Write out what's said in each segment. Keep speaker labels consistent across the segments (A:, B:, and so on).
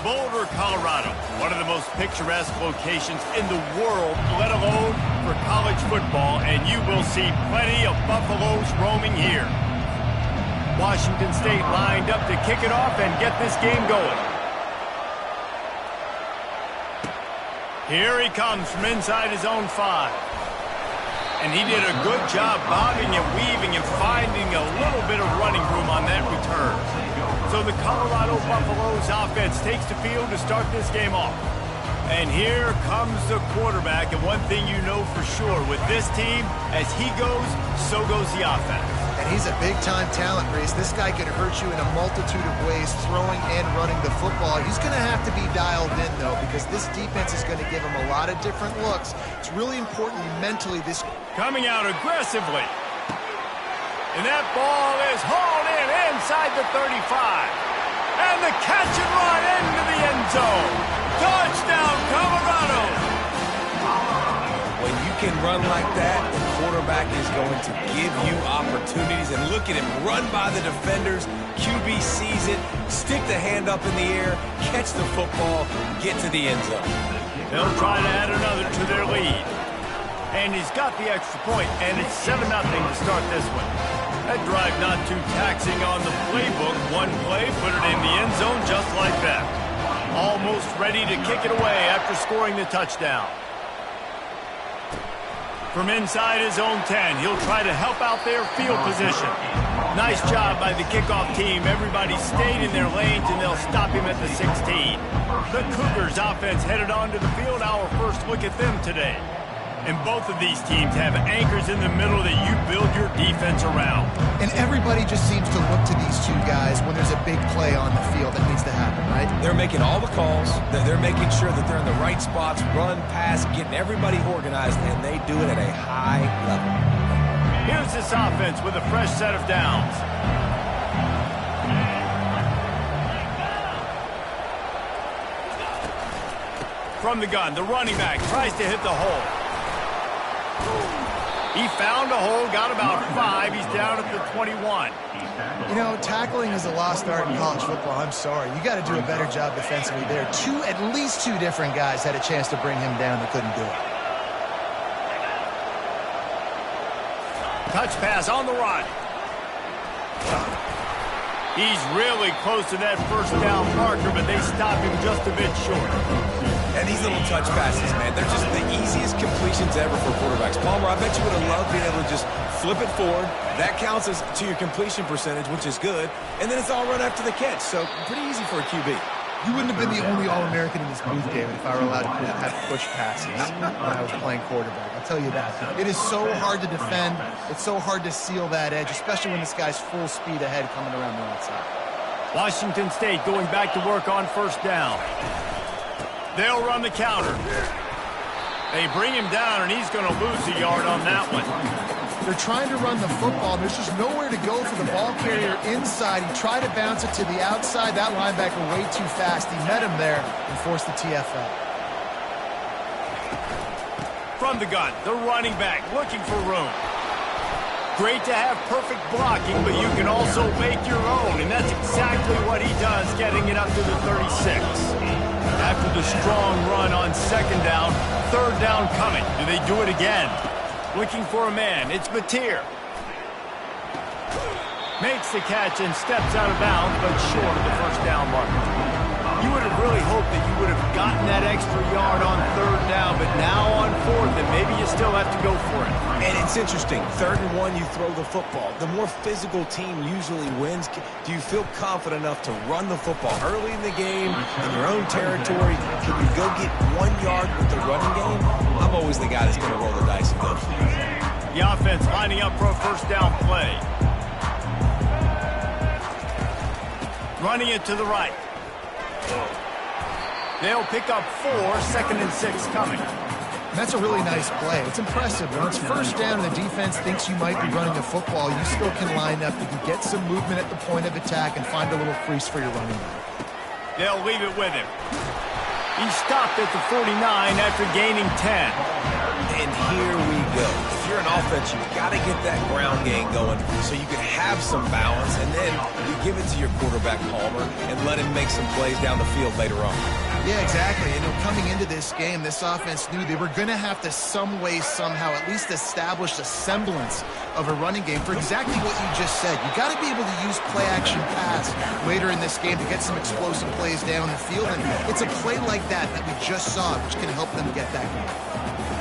A: Boulder, Colorado, one of the most picturesque locations in the world, let alone for college football, and you will see plenty of Buffaloes roaming here. Washington State lined up to kick it off and get this game going. Here he comes from inside his own 5. And he did a good job bobbing and weaving and finding a little bit of running room on that return. So the Colorado Buffaloes offense takes the field to start this game off. And here comes the quarterback. And one thing you know for sure with this team, as he goes, so goes the offense.
B: And he's a big-time talent, Reese. This guy could hurt you in a multitude of ways, throwing and running the football. He's going to have to be dialed in, though, because this defense is going to give him a lot of different looks. It's really important mentally. This
A: coming out aggressively. And that ball is hauled in inside the 35. And the catch and run into the end zone. Touchdown, Colorado!
C: When you can run like that, the quarterback is going to give you opportunities. And look at him run by the defenders. QB sees it, stick the hand up in the air, catch the football, get to the end zone.
A: They'll try to add another to their lead. And he's got the extra point, and it's 7-0 to start this one. That drive not too taxing on the playbook. One play, put it in the end zone just like that. Almost ready to kick it away after scoring the touchdown. From inside his own 10, he'll try to help out their field position. Nice job by the kickoff team. Everybody stayed in their lanes, and they'll stop him at the 16. The Cougars offense headed onto the field. Our first look at them today. And both of these teams have anchors in the middle that you build your defense around.
B: And everybody just seems to look to these two guys when there's a big play on the field that needs to happen, right?
C: They're making all the calls. They're making sure that they're in the right spots, run, pass, getting everybody organized, and they do it at a high level.
A: Here's this offense with a fresh set of downs. From the gun, the running back tries to hit the hole. He found a hole, got about 5. He's down at the 21.
B: You know, tackling is a lost art in college football. I'm sorry. You got to do a better job defensively there. At least two different guys had a chance to bring him down that couldn't do it.
A: Touch pass on the run. He's really close to that first down marker, but they stop him just a bit short.
C: And these little touch passes, man, they're just the easiest completions ever for quarterbacks. Palmer, I bet you would have loved being able to just flip it forward. That counts as to your completion percentage, which is good. And then it's all run after the catch, so pretty easy for a QB.
B: You wouldn't have been the only All-American in this booth game if I were allowed to have push passes when I was playing quarterback. I'll tell you that. It is so hard to defend. It's so hard to seal that edge, especially when this guy's full speed ahead coming around the outside.
A: Washington State going back to work on first down. They'll run the counter. They bring him down, and he's going to lose a yard on that one.
B: They're trying to run the football. There's just nowhere to go for the ball carrier inside. He tried to bounce it to the outside. That linebacker way too fast. He met him there and forced the TFL.
A: From the gun, the running back looking for room. Great to have perfect blocking, but you can also make your own, and that's exactly what he does, getting it up to the 36. After the strong run on second down, third down coming. Do they do it again? Looking for a man. It's Mateer. Makes the catch and steps out of bounds, but short of the first down marker. You would have really hoped that you would have gotten that extra yard on third down, but now on fourth, and maybe you still have to go for it.
C: And it's interesting. 3rd and 1, you throw the football. The more physical team usually wins. Do you feel confident enough to run the football early in the game, in your own territory? Can you go get 1 yard with the running game? I'm always the guy that's going to roll the dice and go for it.
A: The offense lining up for a first down play. Running it to the right. They'll pick up 4, 2nd and 6 coming.
B: That's a really nice play. It's impressive. When it's first down and the defense thinks you might be running the football, you still can line up. You can get some movement at the point of attack and find a little crease for your running back.
A: They'll leave it with him. He stopped at the 49 after gaining 10.
C: And here we go. If you're you're an offense, you've got to get that ground game going so you can have some balance, and then you give it to your quarterback, Palmer, and let him make some plays down the field later on.
B: Yeah, exactly. You know, coming into this game, this offense knew they were going to have to some way, somehow, at least establish a semblance of a running game for exactly what you just said. You got to be able to use play-action pass later in this game to get some explosive plays down the field, and it's a play like that we just saw, which can help them get that game.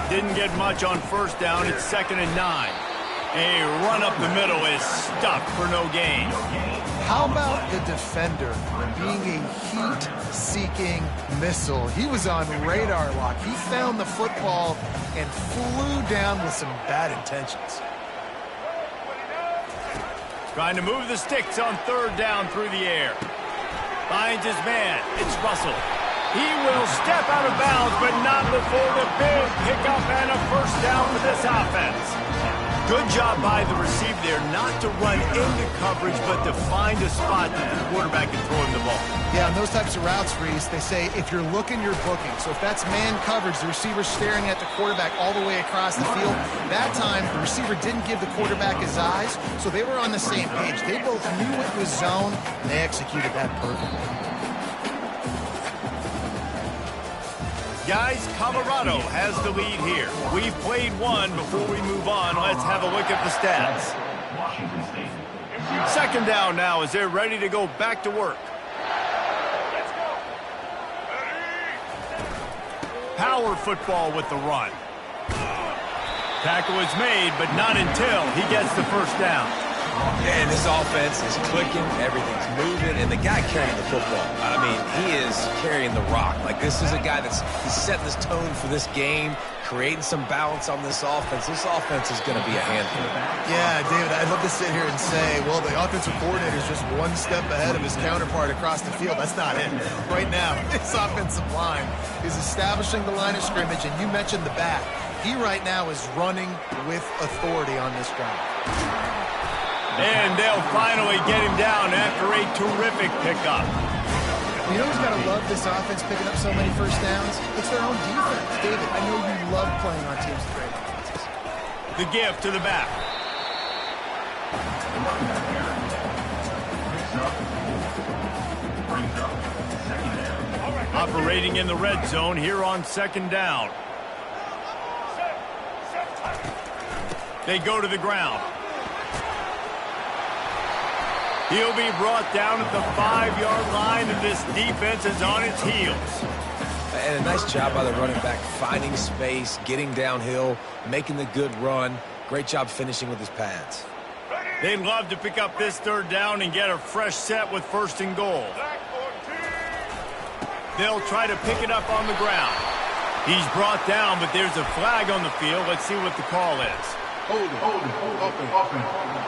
A: Didn't get much on first down. It's 2nd and 9. A run up the middle is stuffed for no gain.
B: How about the defender being a heat-seeking missile? He was on radar lock. He found the football and flew down with some bad intentions.
A: Trying to move the sticks on 3rd down through the air. Finds his man. It's Russell. He will step out of bounds, but not before the big pickup and a first down for this offense. Good job by the receiver there not to run into coverage, but to find a spot that the quarterback can throw him the ball.
B: Yeah, on those types of routes, Reese, they say if you're looking, you're booking. So if that's man coverage, the receiver's staring at the quarterback all the way across the field. That time, the receiver didn't give the quarterback his eyes, so they were on the same page. They both knew it was zone, and they executed that perfectly.
A: Guys, Colorado has the lead here. We've played one. Before we move on, let's have a look at the stats. 2nd down now as they're ready to go back to work. Power football with the run. Tackle is made, but not until he gets the first down.
C: Yeah, and this offense is clicking, everything's moving, and the guy carrying the football, I mean, he is carrying the rock. Like, this is a guy he's setting this tone for this game, creating some balance on this offense. This offense is going to be a handful.
B: Yeah, David, I'd love to sit here and say, well, the offensive coordinator is just one step ahead of his counterpart across the field. That's not it. Right now, this offensive line is establishing the line of scrimmage, and you mentioned the back. He right now is running with authority on this drive.
A: And they'll finally get him down after a terrific pickup.
B: You know who's got to love this offense picking up so many first downs? It's their own defense. David, I know you love playing on teams with great offenses.
A: The give to the back. Operating in the red zone here on 2nd down. They go to the ground. He'll be brought down at the 5-yard line, and this defense is on its heels.
C: And a nice job by the running back, finding space, getting downhill, making the good run. Great job finishing with his pads.
A: They'd love to pick up this 3rd down and get a fresh set with 1st and goal. They'll try to pick it up on the ground. He's brought down, but there's a flag on the field. Let's see what the call is.
D: Hold it, open.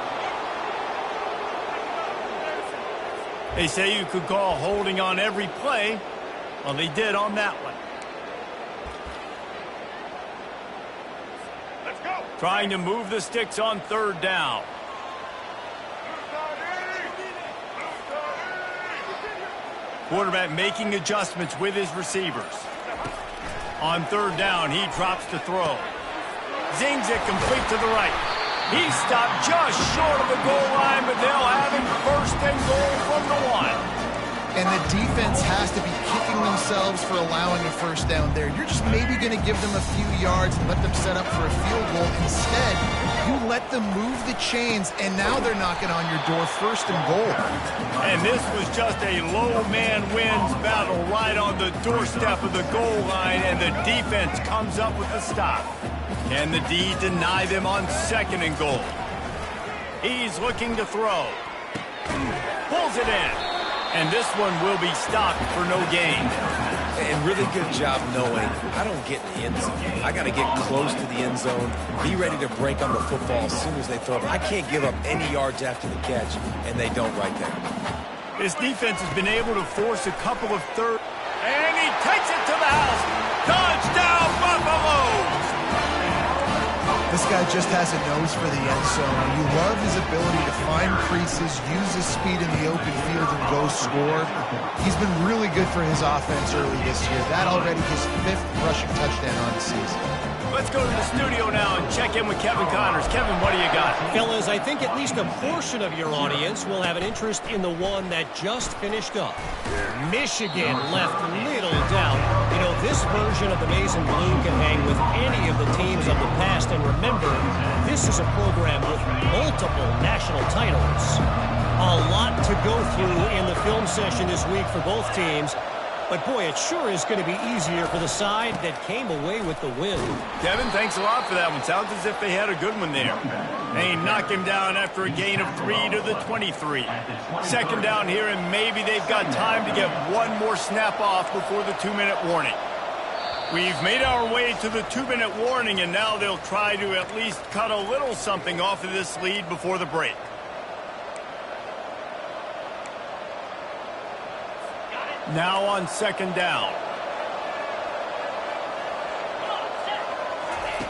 A: They say you could call holding on every play. Well, they did on that one. Let's go. Trying to move the sticks on 3rd down. Quarterback making adjustments with his receivers. On 3rd down, he drops to throw. Zings it complete to the right. He stopped just short of the goal line, but they'll have him 1st and goal from the 1.
B: And the defense has to be kicking themselves for allowing a 1st down there. You're just maybe going to give them a few yards and let them set up for a field goal. Instead, you let them move the chains, and now they're knocking on your door 1st and goal.
A: And this was just a low man wins battle right on the doorstep of the goal line, and the defense comes up with the stop. Can the D deny them on 2nd and goal? He's looking to throw. Pulls it in. And this one will be stopped for no gain.
C: And really good job knowing I don't get in the end zone. I got to get close to the end zone, be ready to break on the football as soon as they throw it. I can't give up any yards after the catch, and they don't right there.
A: This defense has been able to force a couple of third. And he takes it to the house. Touchdown, Buffalo!
B: This guy just has a nose for the end zone. You love his ability to find creases, use his speed in the open field, and go score. He's been really good for his offense early this year. That already his 5th rushing touchdown on the season.
A: Let's go to the studio now and check in with Kevin Connors. Kevin, what do you got?
E: Fellas, I think at least a portion of your audience will have an interest in the one that just finished up. Michigan left little doubt. You know, this version of the Maize and Blue can hang with any of the teams of the past. And remember, this is a program with multiple national titles. A lot to go through in the film session this week for both teams. But, boy, it sure is going to be easier for the side that came away with the win.
A: Kevin, thanks a lot for that one. Sounds as if they had a good one there. They knocked him down after a gain of 3 to the 23. Second down here, and maybe they've got time to get one more snap off before the 2-minute warning. We've made our way to the 2-minute warning, and now they'll try to at least cut a little something off of this lead before the break. Now on second down.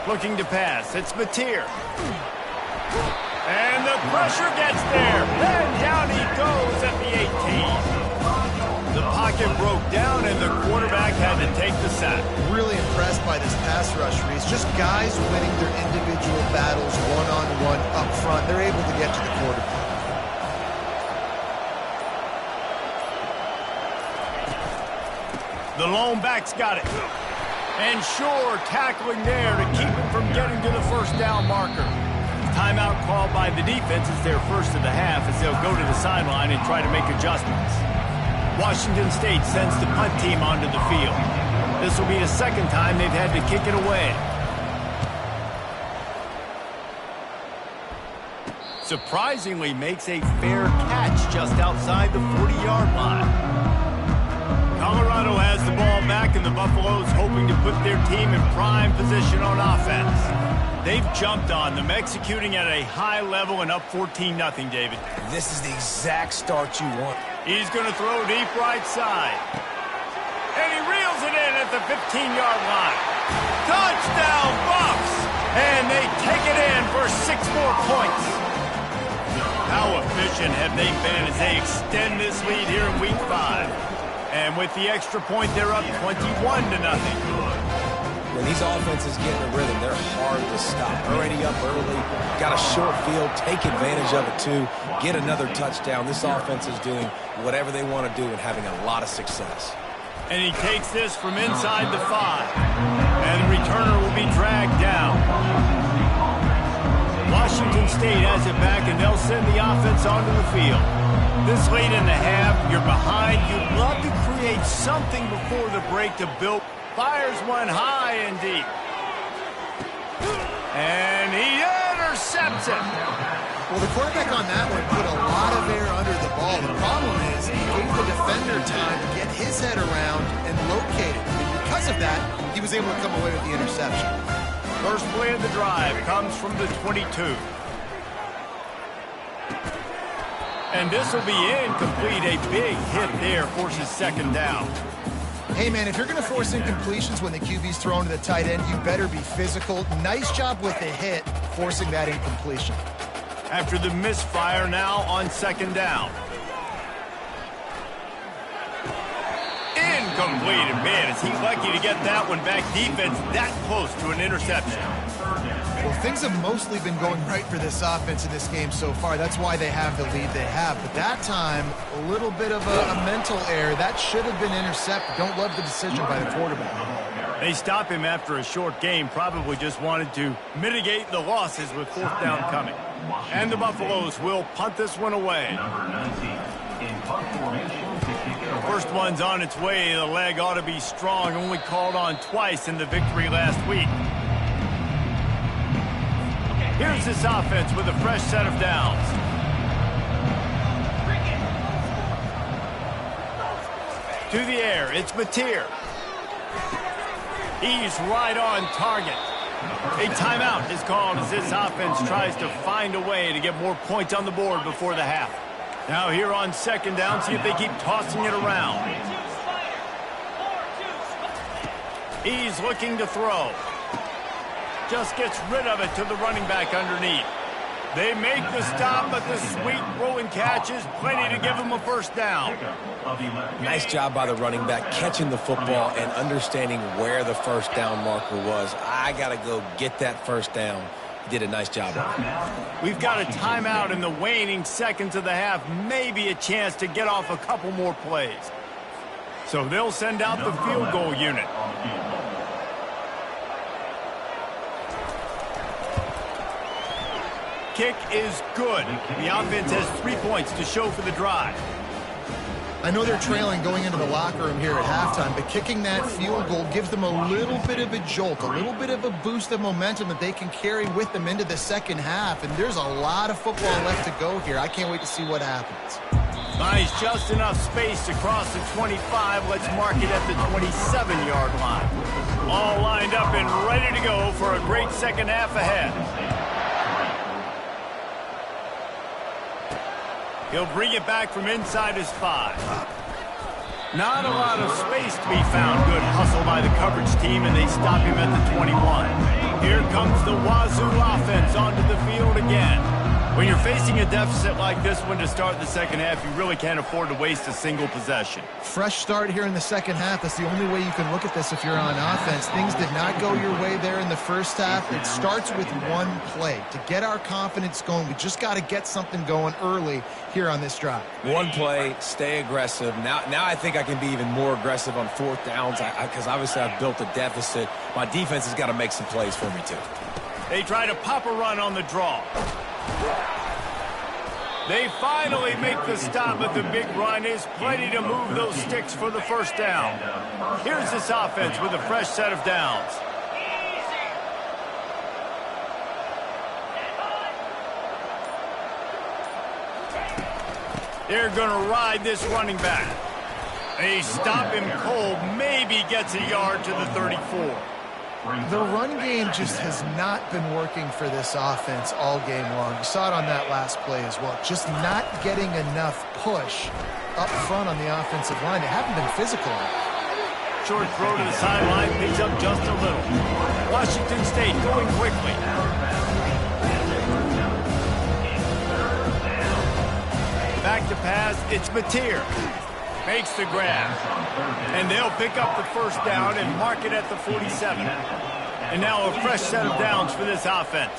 A: Looking to pass. It's Mateer. And the pressure gets there. And down he goes at the 18. The pocket broke down, and the quarterback had to take the sack.
B: Really impressed by this pass rush, Reese. Just guys winning their individual battles one-on-one up front. They're able to get to the quarterback.
A: The lone back's got it. And sure, tackling there to keep him from getting to the first down marker. Timeout called by the defense is their first of the half as they'll go to the sideline and try to make adjustments. Washington State sends the punt team onto the field. This will be the second time they've had to kick it away. Surprisingly makes a fair catch just outside the 40-yard line. Colorado has the ball back, and the Buffaloes hoping to put their team in prime position on offense. They've jumped on them, executing at a high level and up 14-0, David.
C: This is the exact start you want.
A: He's going to throw deep right side. And he reels it in at the 15-yard line. Touchdown, Buffs! And they take it in for 6 more points. How efficient have they been as they extend this lead here in Week 5? And with the extra point, they're up 21-0.
C: When these offenses get in a rhythm, they're hard to stop. Already up early, got a short field, take advantage of it too, get another touchdown. This offense is doing whatever they want to do and having a lot of success.
A: And he takes this from inside the 5. And the returner will be dragged down. Washington State has it back, and they'll send the offense onto the field. This late in the half, you're behind. You'd love to create something before the break to build. Fires one high and deep. And he intercepts it.
B: Well, the quarterback on that one put a lot of air under the ball. The problem is he gave the defender time to get his head around and locate it. And because of that, he was able to come away with the interception.
A: First play of the drive comes from the 22. And this will be incomplete. A big hit there forces second down.
B: Hey, man, if you're going to force incompletions when the QB's thrown to the tight end, you better be physical. Nice job with the hit, forcing that incompletion.
A: After the misfire, now on second down. Incomplete. And man, is he lucky to get that one back. Defense that close to an interception.
B: Well, things have mostly been going right for this offense in this game so far. That's why they have the lead they have. But that time, a little bit of a mental error. That should have been intercepted. Don't love the decision by the quarterback.
A: They stop him after a short game. Probably just wanted to mitigate the losses with fourth down coming. And the Buffaloes will punt this one away. The first one's on its way. The leg ought to be strong. Only called on twice in the victory last week. Here's this offense with a fresh set of downs. To the air, it's Mateer. He's right on target. A timeout is called as this offense tries to find a way to get more points on the board before the half. Now here on second down, see if they keep tossing it around. He's looking to throw. just gets rid of it to the running back underneath. They make the stop, but the sweet throw and catch is plenty to give them a first down.
C: Nice job by the running back catching the football and understanding where the first down marker was. I got to go get that first down. He did a nice job of it.
A: We've got a timeout in the waning seconds of the half, maybe a chance to get off a couple more plays. So they'll send out the field goal unit. Kick is good. The offense has 3 points to show for the drive.
B: I know they're trailing going into the locker room here at halftime, but kicking that field goal gives them a little bit of a jolt, a little bit of a boost of momentum that they can carry with them into the second half. And there's a lot of football left to go here. I can't wait to see what happens.
A: Nice, just enough space to cross the 25. Let's mark it at the 27-yard line. All lined up and ready to go for a great second half ahead. He'll bring it back from inside his 5. Not a lot of space to be found. Good hustle by the coverage team, and they stop him at the 21. Here comes the Wazoo offense onto the field again. When you're facing a deficit like this one to start the second half, you really can't afford to waste a single possession.
B: Fresh start here in the second half. That's the only way you can look at this if you're on offense. Things did not go your way there in the first half. It starts with one play. To get our confidence going, we just got to get something going early here on this drive.
C: One play, stay aggressive. Now I think I can be even more aggressive on fourth downs because obviously I've built a deficit. My defense has got to make some plays for me too.
A: They try to pop a run on the draw. They finally make the stop, but the big run is plenty to move those sticks for the first down. Here's this offense with a fresh set of downs. They're going to ride this running back. They stop him cold, maybe gets a yard to the 34.
B: The run game just has not been working for this offense all game long. You saw it on that last play as well. Just not getting enough push up front on the offensive line. They haven't been physical.
A: Short throw to the sideline, picks up just a little. Washington State going quickly. Back to pass, it's Mateer. Makes the grab. And they'll pick up the first down and mark it at the 47. And now a fresh set of downs for this offense.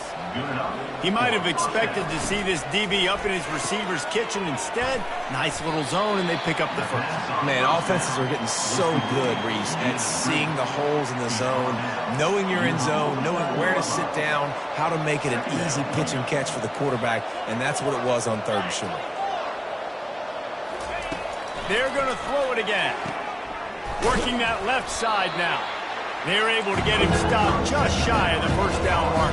A: He might have expected to see this DB up in his receiver's kitchen. Instead, nice little zone, and they pick up the first.
C: Man, offenses are getting so good, Reese, at seeing the holes in the zone, knowing you're in zone, knowing where to sit down, how to make it an easy pitch and catch for the quarterback, and that's what it was on third and short.
A: They're going to throw it again. Working that left side now. They're able to get him stopped just shy of the first down mark.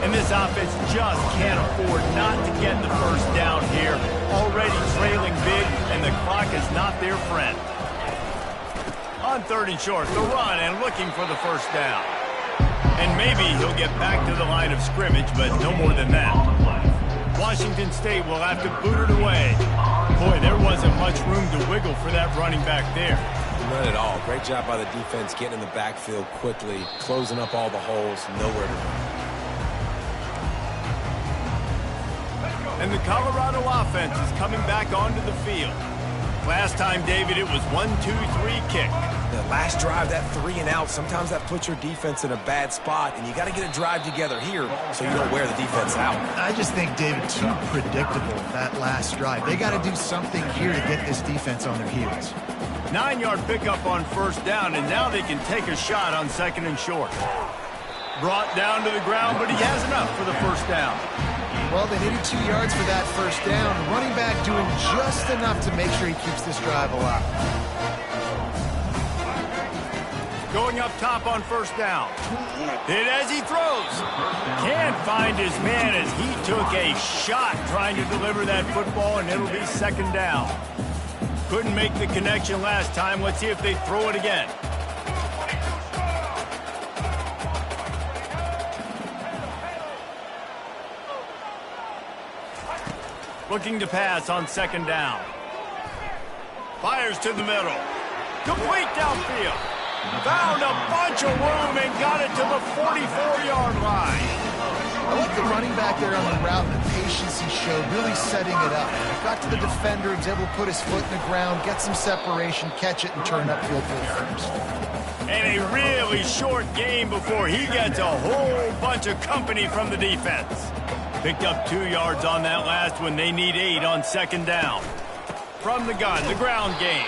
A: And this offense just can't afford not to get the first down here. Already trailing big, and the clock is not their friend. On third and short, the run and looking for the first down. And maybe he'll get back to the line of scrimmage, but no more than that. Washington State will have to boot it away. Boy, there wasn't much room to wiggle for that running back there.
C: Not at all. Great job by the defense getting in the backfield quickly, closing up all the holes, nowhere to run.
A: And the Colorado offense is coming back onto the field. Last time, David, it was 1-2-3 kick.
C: The last drive, that 3 and out, sometimes that puts your defense in a bad spot, and you got to get a drive together here so you don't wear the defense out.
B: I just think, David, too predictable, that last drive. They got to do something here to get this defense on their heels.
A: 9-yard pickup on first down, and now they can take a shot on second and short. Brought down to the ground, but he has enough for the first down.
B: Well, they needed 2 yards for that first down. The running back doing just enough to make sure he keeps this drive alive.
A: Going up top on first down. Hit as he throws. Can't find his man as he took a shot trying to deliver that football, and it'll be second down. Couldn't make the connection last time. Let's see if they throw it again. Looking to pass on second down. Fires to the middle. Complete downfield. Found a bunch of room and got it to the 44-yard line.
B: I like the running back there on the route and the patience he showed, really setting it up. Got to the defender, was able to put his foot in the ground, get some separation, catch it, and turn upfield for the first.
A: And a really short game before he gets a whole bunch of company from the defense. Picked up 2 yards on that last one. They need 8 on second down. From the gun, the ground game.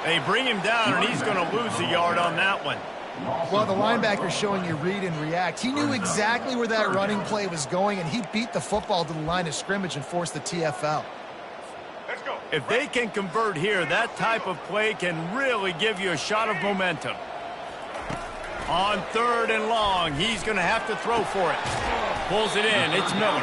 A: They bring him down, and he's going to lose a yard on that one.
B: Well, the linebacker's showing you read and react. He knew exactly where that running play was going, and he beat the football to the line of scrimmage and forced the TFL.
A: Let's go. If they can convert here, that type of play can really give you a shot of momentum. On 3rd and long, he's going to have to throw for it. Pulls it in. It's Miller.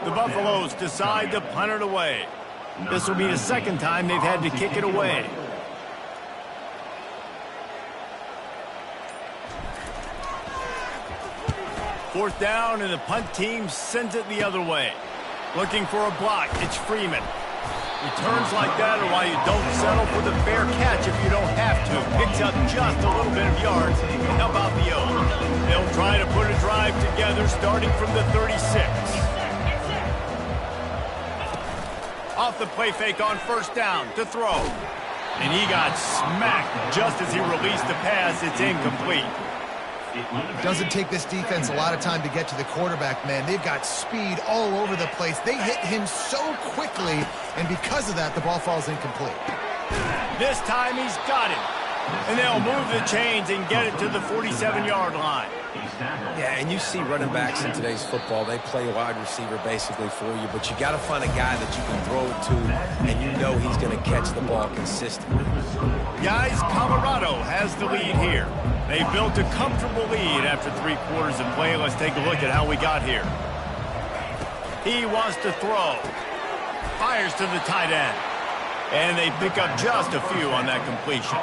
A: The Buffaloes decide to punt it away. This will be the second time they've had to kick it away. Fourth down, and the punt team sends it the other way. Looking for a block. It's Freeman. Returns like that are why you don't settle for the fair catch if you don't have to. Picks up just a little bit of yards. How about the O? They'll try to put a drive together starting from the 36. Off the play fake on first down to throw. And he got smacked just as he released the pass. It's incomplete.
B: It doesn't take this defense a lot of time to get to the quarterback, man. They've got speed all over the place. They hit him so quickly, and because of that, the ball falls incomplete.
A: This time he's got it. And they'll move the chains and get it to the 47-yard line.
C: Yeah, and you see running backs in today's football, they play wide receiver basically for you, but you got to find a guy that you can throw it to, and you know he's going to catch the ball consistently.
A: Guys, Colorado has the lead here. They built a comfortable lead after 3 quarters of play. Let's take a look at how we got here. He wants to throw. Fires to the tight end. And they pick up just a few on that completion.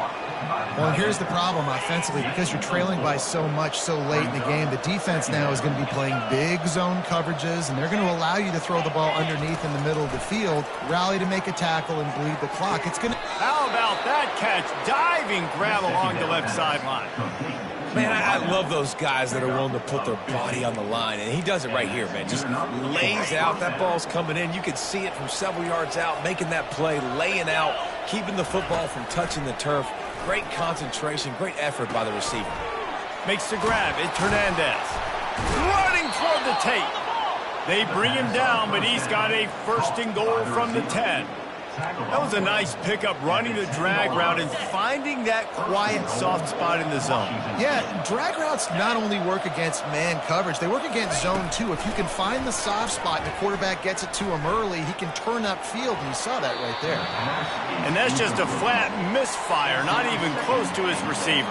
B: Well, here's the problem offensively. Because you're trailing by so much so late in the game, the defense now is going to be playing big zone coverages, and they're going to allow you to throw the ball underneath in the middle of the field, rally to make a tackle, and bleed the clock. It's going to...
A: How about that catch? Diving grab along the left sideline.
C: Man, I love those guys that are willing to put their body on the line, and he does it right here, man. Just lays out. That ball's coming in. You can see it from several yards out, making that play, laying out, keeping the football from touching the turf. Great concentration, great effort by the receiver.
A: Makes the grab. It's Hernandez. Running toward the tape. They bring him down, but he's got a 1st and goal from the 10. That was a nice pickup, running the drag route and finding that quiet, soft spot in the zone.
B: Yeah, drag routes not only work against man coverage, they work against zone too. If you can find the soft spot and the quarterback gets it to him early, he can turn upfield, and you saw that right there.
A: And that's just a flat misfire, not even close to his receiver.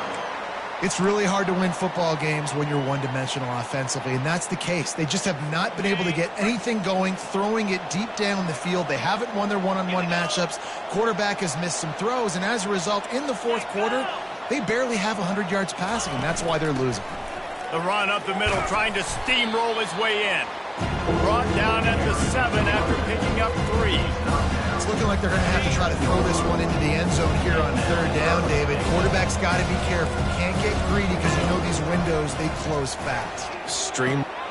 B: It's really hard to win football games when you're one-dimensional offensively, and that's the case. They just have not been able to get anything going, throwing it deep down the field. They haven't won their one-on-one matchups. Quarterback has missed some throws, and as a result, in the 4th quarter, they barely have 100 yards passing, and that's why they're losing.
A: The run up the middle, trying to steamroll his way in. Brought down at the 7 after picking up 3.
B: It's looking like they're going to have to try to throw this one into the end zone here on 3rd down, David. Quarterback's got to be careful. Can't get greedy because you know these windows, they close fast.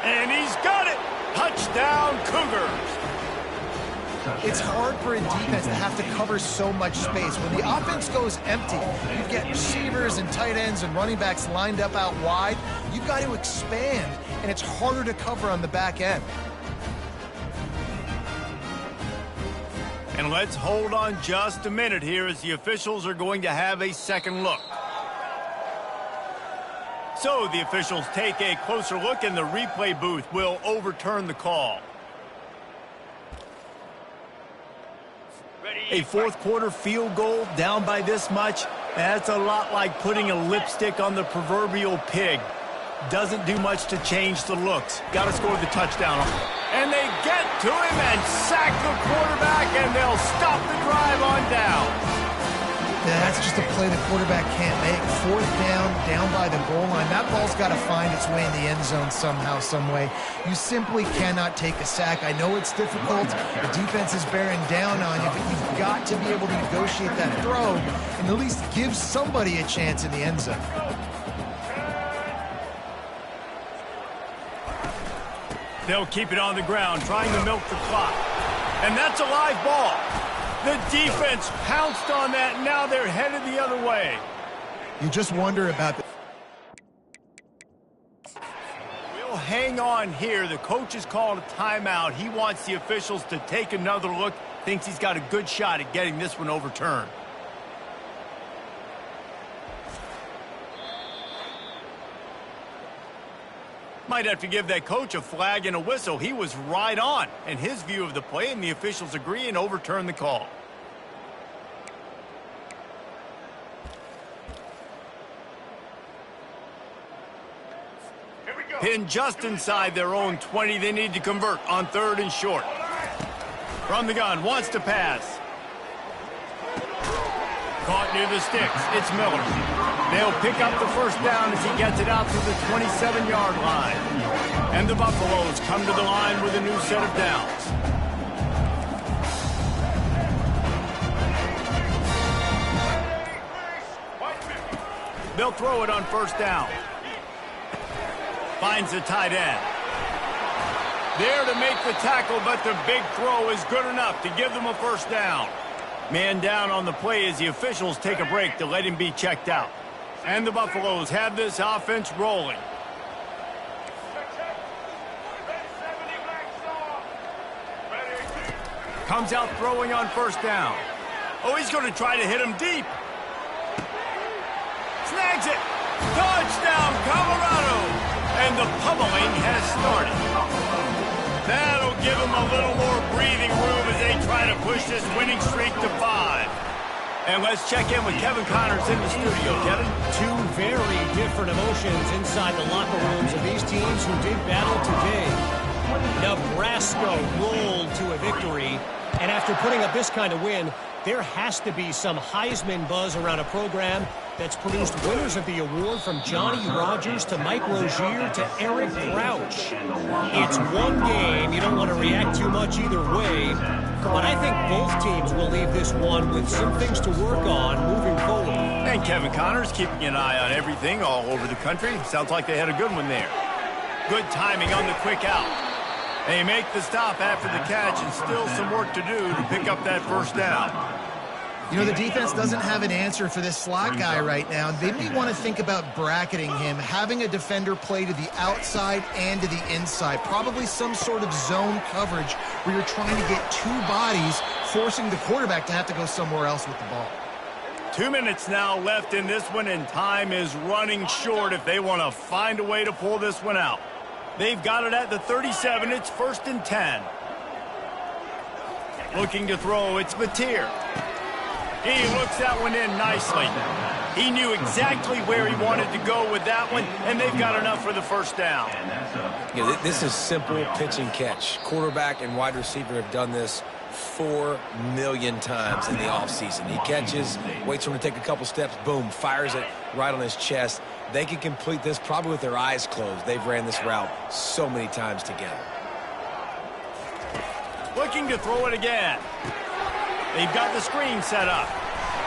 A: And he's got it! Touchdown, Cougars!
B: It's hard for a defense to have to cover so much space. When the offense goes empty, you get receivers and tight ends and running backs lined up out wide. You've got to expand, and it's harder to cover on the back end.
A: And let's hold on just a minute here as the officials are going to have a second look. So the officials take a closer look, and the replay booth will overturn the call. A 4th quarter field goal down by this much, that's a lot like putting a lipstick on the proverbial pig. Doesn't do much to change the looks. Got to score the touchdown. And they get to him and sack the quarterback, and they'll stop the drive on down.
B: Yeah, that's just a play the quarterback can't make. Fourth down by the goal line. That ball's got to find its way in the end zone somehow, some way. You simply cannot take a sack. I know it's difficult. The defense is bearing down on you, but you've got to be able to negotiate that throw and at least give somebody a chance in the end zone.
A: They'll keep it on the ground, trying to milk the clock. And that's a live ball. The defense pounced on that, and now they're headed the other way.
B: You just wonder about the...
A: We'll hang on here. The coach has called a timeout. He wants the officials to take another look. Thinks he's got a good shot at getting this one overturned. Might have to give that coach a flag and a whistle. He was right on in his view of the play, and the officials agree and overturn the call. Here we go. Pinned just inside their own 20. They need to convert on 3rd and short. From the gun, wants to pass. Caught near the sticks. It's Miller. They'll pick up the first down as he gets it out to the 27-yard line. And the Buffaloes come to the line with a new set of downs. They'll throw it on 1st down. Finds the tight end. There to make the tackle, but the big throw is good enough to give them a 1st down. Man down on the play as the officials take a break to let him be checked out. And the Buffaloes have this offense rolling. Comes out throwing on 1st down. Oh, he's going to try to hit him deep. Snags it. Touchdown, Colorado. And the pummeling has started. That'll give them a little more breathing room as they try to push this winning streak to 5. And let's check in with Kevin Connors in the studio. Kevin?
E: Two very different emotions inside the locker rooms of these teams who did battle today. Nebraska rolled to a victory, and after putting up this kind of win, there has to be some Heisman buzz around a program that's produced winners of the award from Johnny Rodgers to Mike Rozier to Eric Crouch. It's one game. You don't want to react too much either way, but I think both teams will leave this one with some things to work on moving forward.
A: And Kevin Connors keeping an eye on everything all over the country. Sounds like they had a good one there. Good timing on the quick out. They make the stop after the catch, and still some work to do to pick up that 1st down.
B: You know, the defense doesn't have an answer for this slot guy right now. They may want to think about bracketing him, having a defender play to the outside and to the inside. Probably some sort of zone coverage where you're trying to get 2 bodies, forcing the quarterback to have to go somewhere else with the ball.
A: 2 minutes now left in this one, and time is running short if they want to find a way to pull this one out. They've got it at the 37. It's 1st and 10. Looking to throw, it's Mateer. He looks that one in nicely. He knew exactly where he wanted to go with that one, and they've got enough for the 1st down.
C: Yeah, this is simple pitch and catch. Quarterback and wide receiver have done this 4 million times in the offseason. He catches, waits for him to take a couple steps, boom, fires it right on his chest. They can complete this probably with their eyes closed. They've ran this route so many times together.
A: Looking to throw it again. They've got the screen set up.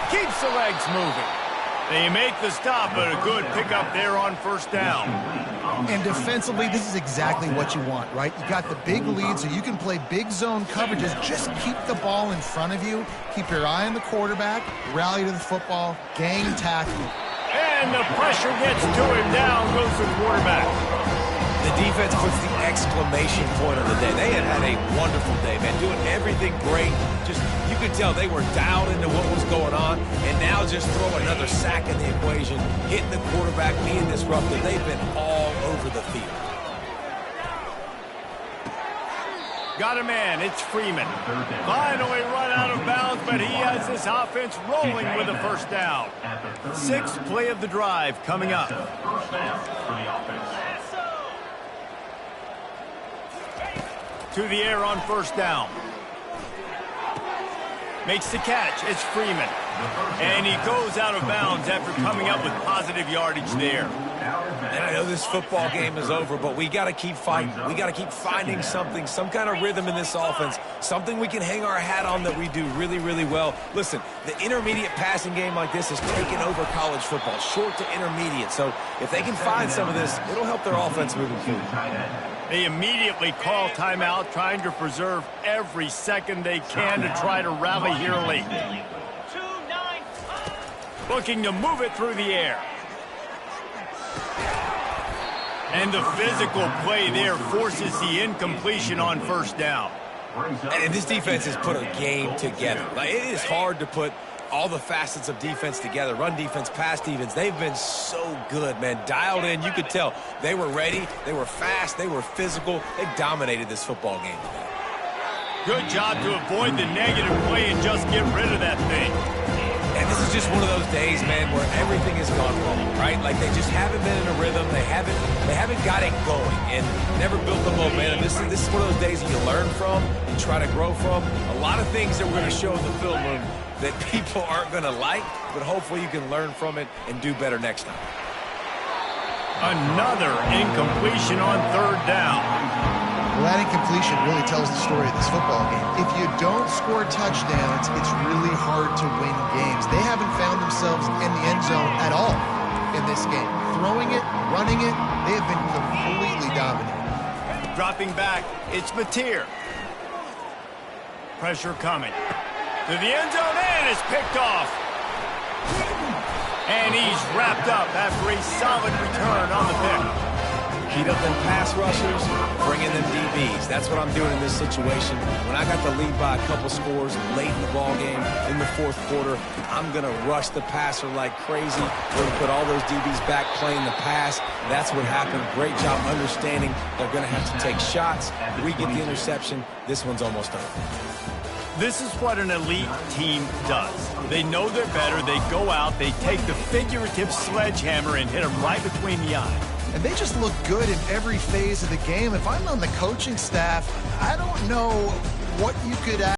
A: Keeps the legs moving. They make the stop, but a good pickup there on 1st down.
B: And defensively, this is exactly what you want, right? You got the big lead, so you can play big zone coverages. Just keep the ball in front of you. Keep your eye on the quarterback. Rally to the football. Gang tackle.
A: And the pressure gets to him. Down goes the quarterback.
C: The defense puts the exclamation point on the day. They had a wonderful day, man, doing everything great. Just, you could tell they were dialed into what was going on, and now just throw another sack in the equation, hitting the quarterback, being disruptive. They've been all over the field.
A: Got a man. It's Freeman. Finally run out of bounds, but he has this offense rolling with a 1st down. 6th play of the drive coming up. To the air on 1st down. Makes the catch. It's Freeman. And he goes out of bounds after coming up with positive yardage there.
C: And I know this football game is over, but we got to keep fighting. We got to keep finding something, some kind of rhythm in this offense, something we can hang our hat on that we do really, really well. Listen, the intermediate passing game like this has taken over college football, short to intermediate. So if they can find some of this, it'll help their offense moving forward.
A: They immediately call timeout, trying to preserve every second they can to try to rally here late. Looking to move it through the air. And the physical play there forces the incompletion on first down.
C: And this defense has put a game together. Like, it is hard to put all the facets of defense together. Run defense, pass defense. They've been so good, man. Dialed in. You could tell they were ready. They were fast. They were physical. They dominated this football game.
A: Good job to avoid the negative play and just get rid of that thing.
C: And this is just one of those days, man, where everything has gone wrong, right? Like, they just haven't been in a rhythm. They haven't got it going and never built the momentum. This is one of those days that you learn from and try to grow from. A lot of things that we're going to show in the film room that people aren't going to like, but hopefully you can learn from it and do better next time.
A: Another incompletion on third down.
B: Well, that incompletion really tells the story of this football game. If you don't score touchdowns, it's really hard to win games. They haven't found themselves in the end zone at all in this game. Throwing it, running it, they have been completely dominated.
A: Dropping back, it's Mateer. Pressure coming. To the end zone, and it's picked off. And he's wrapped up after a solid return on the pick.
C: Heat up them pass rushers, bring in them DBs. That's what I'm doing in this situation. When I got the lead by a couple scores late in the ball game, in the fourth quarter, I'm going to rush the passer like crazy. We're going to put all those DBs back playing the pass. That's what happened. Great job understanding they're going to have to take shots. We get the interception. This one's almost over.
A: This is what an elite team does. They know they're better. They go out. They take the figurative sledgehammer and hit them right between the eyes.
B: And they just look good in every phase of the game. If I'm on the coaching staff, I don't know what you could